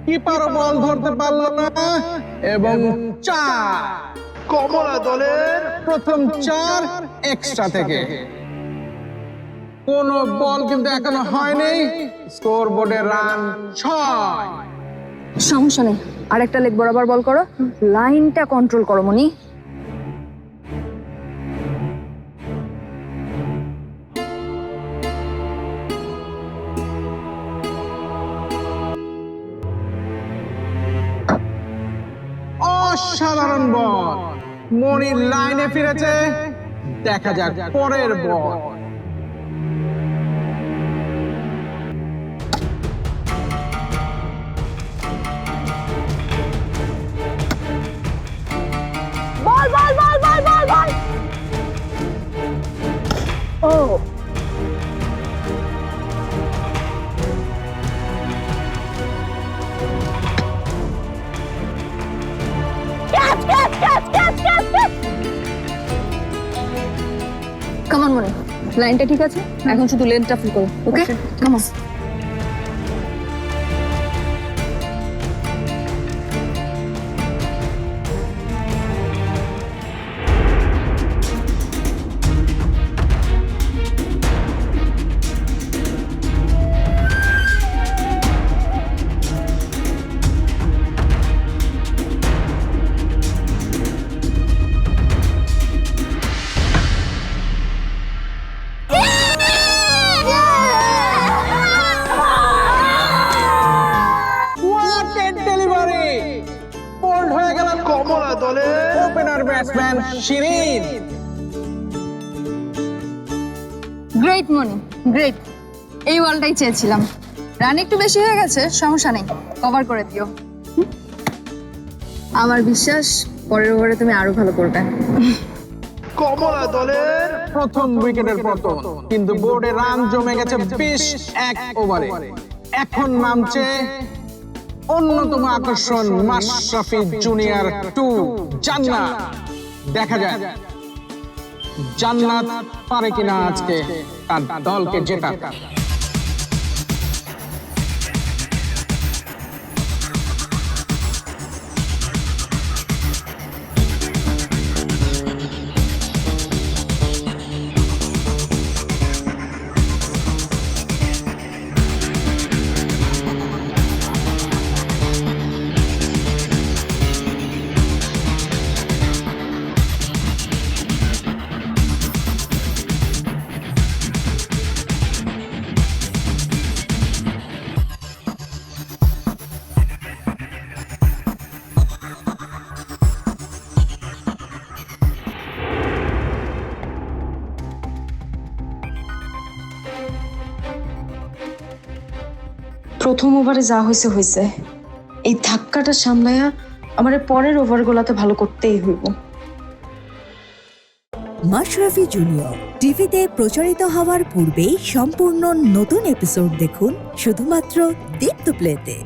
কিপারও বল ধরতে পারল না এবং 4। কমলা দলের প্রথম 4 এক্সট্রা থেকে। কোন বল কিন্তু এখনো হয়নি। স্কোর বোর্ডে রান 6। সমস্যা নেই, আর একটা লেগ বরাবর বল করো, লাইনটা কন্ট্রোল করো মনি। অসাধারণ বল, মনির লাইনে ফিরেছে। দেখা যাক পরের ball. Ball ball ball ball ball ball. ও catch catch catch catch catch catch. Come on Moni, লাইনটা ঠিক আছে, এখন শুধু লেন্থটা ফিল করো। Okay come on. What a delivery! Bold হয়ে গেল কমলা দলের opener batsman Shirin. Great Moni, great. এই বলটাই চেয়েছিলাম। রান একটু বেশি হয়ে গেছে, সমস্যা নেই, কভার করে দিও। আমার বিশ্বাস পরের ওভারে তুমি আরো ভালো করবে। কমলা দলের প্রথম উইকেটের পতন, কিন্তু বোর্ডে রান জমে গেছে 21 ওভারে। এখন নামছে অন্যতম আকর্ষণ মাশরাফি জুনিয়র 2 জান্নাত। দেখা যাক জান্নাত পারে কিনা আজকে তার দলকে জেতাতে। প্রথম ওভারে যা হয়েছে হয়েছে, এই ধাক্কাটা সামলায়া আমার পরের ওভারগুলোতে ভালো করতেই হইব। মাশরাফি জুনিয়র টিভিতে প্রচারিত হওয়ার পূর্বেই সম্পূর্ণ নতুন এপিসোড দেখুন শুধুমাত্র দীপ্ত প্লেতে।